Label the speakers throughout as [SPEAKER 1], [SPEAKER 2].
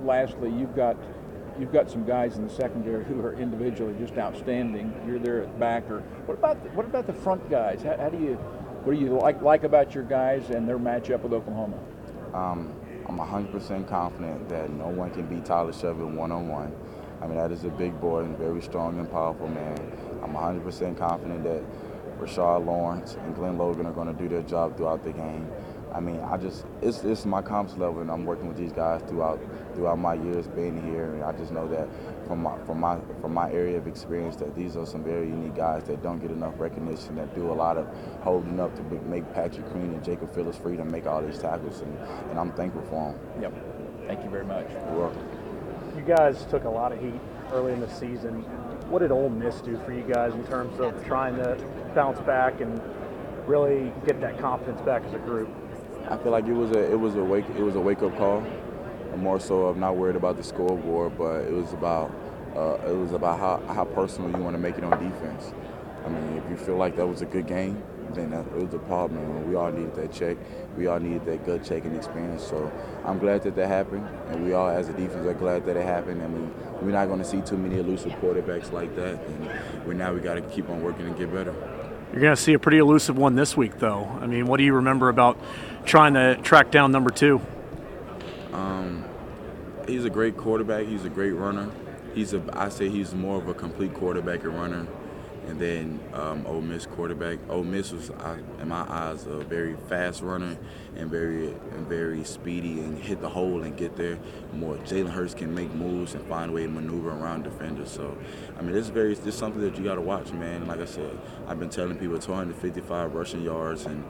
[SPEAKER 1] lastly, you've got some guys in the secondary who are individually just outstanding. You're there at backer. What about the front guys? What do you like about your guys and their matchup with Oklahoma?
[SPEAKER 2] I'm 100% confident that no one can beat Tyler Shelvin one-on-one. I mean, that is a big boy and very strong and powerful man. I'm 100% confident that Rashard Lawrence and Glenn Logan are going to do their job throughout the game. I mean, it's my confidence level, and I'm working with these guys throughout my years being here, and I just know that from my area of experience that these are some very unique guys that don't get enough recognition, that do a lot of holding up to make Patrick Queen and Jacob Phillips free to make all these tackles, and I'm thankful for them.
[SPEAKER 1] Yep. Thank you very much.
[SPEAKER 2] You're welcome.
[SPEAKER 3] You guys took a lot of heat early in the season. What did Ole Miss do for you guys in terms of trying to bounce back and really get that confidence back as a group?
[SPEAKER 2] I feel like it was a wake up call, more so of not worried about the scoreboard, but it was about how personal you want to make it on defense. I mean, if you feel like that was a good game, then it was a problem. And we all needed that check. We all needed that gut checking experience. So I'm glad that happened, and we all, as a defense, are glad that it happened. I mean, we're not going to see too many elusive quarterbacks like that, and we got to keep on working and get better.
[SPEAKER 3] You're going to see a pretty elusive one this week, though. I mean, what do you remember about trying to track down number 2?
[SPEAKER 2] He's a great quarterback. He's a great runner. I say he's more of a complete quarterback and runner. And then Ole Miss quarterback. Ole Miss was, in my eyes, a very fast runner and very speedy and hit the hole and get there. More Jalen Hurts can make moves and find a way to maneuver around defenders. So, I mean, it's something that you got to watch, man. Like I said, I've been telling people 255 rushing yards, and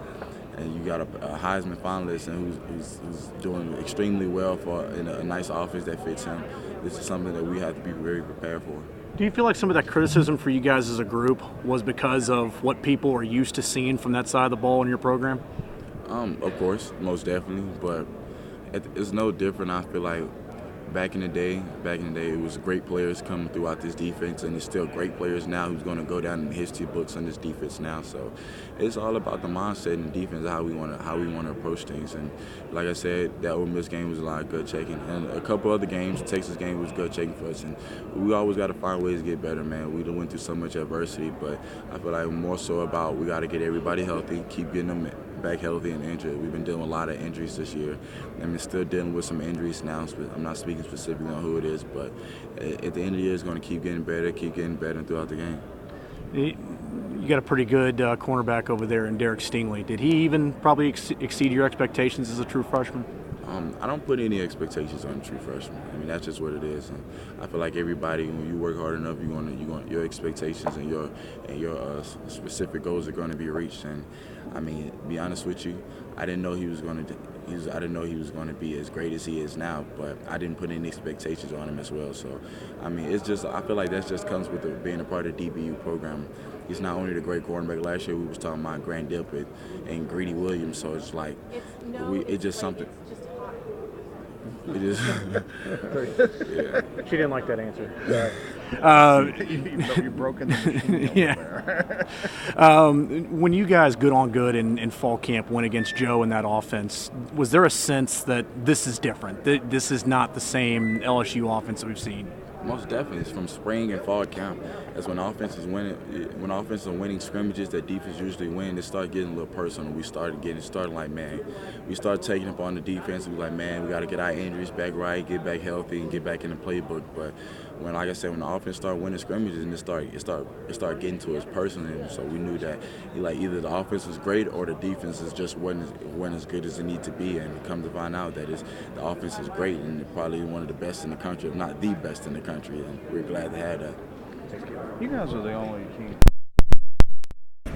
[SPEAKER 2] you got a Heisman finalist and who's doing extremely well in a nice offense that fits him. This is something that we have to be very prepared for.
[SPEAKER 3] Do you feel like some of that criticism for you guys as a group was because of what people are used to seeing from that side of the ball in your program?
[SPEAKER 2] Of course, most definitely, but it's no different. I feel like back in the day, it was great players coming throughout this defense, and it's still great players now who's going to go down in the history books on this defense now. So it's all about the mindset and defense, how we want to approach things. And like I said, that Ole Miss game was a lot of gut checking, and a couple other games, the Texas game was gut checking for us. And we always got to find ways to get better, man. We went through so much adversity, but I feel like more so about we got to get everybody healthy, keep getting them back healthy and injured. We've been dealing with a lot of injuries this year. I mean, still dealing with some injuries now. I'm not speaking specifically on who it is, but at the end of the year, it's going to keep getting better throughout the game.
[SPEAKER 3] You got a pretty good cornerback over there in Derek Stingley. Did he even probably exceed your expectations as a true freshman?
[SPEAKER 2] I don't put any expectations on a true freshman. I mean, that's just what it is. And I feel like everybody, when you work hard enough, your expectations and your specific goals are going to be reached. And I mean, to be honest with you, I didn't know he was going to be as great as he is now, but I didn't put any expectations on him as well. So, I mean, it's just, I feel like that just comes with being a part of the DBU program. He's not only the great quarterback. Last year we was talking about Grant Dippett and Greedy Williams, so it's like it's just something. It is. Yeah.
[SPEAKER 3] She didn't like that answer.
[SPEAKER 1] You've broken the machine
[SPEAKER 3] yeah. When you guys good on good in fall camp went against Joe in that offense, was there a sense that this is different? That this is not the same LSU offense that we've seen?
[SPEAKER 2] Most definitely. It's from spring and fall camp. That's when offenses are winning scrimmages that defense usually win, it started getting a little personal. We started like, man, we started taking up on the defense. We were like, man, we got to get our injuries back right, get back healthy, and get back in the playbook. But when, like I said, when the offense started winning scrimmages and it started getting to us personally, and so we knew that either the offense was great or the defense just wasn't as good as it needed to be. And come to find out that the offense is great and probably one of the best in the country, if not the best in the country. And we're glad to have that.
[SPEAKER 1] You guys are the only team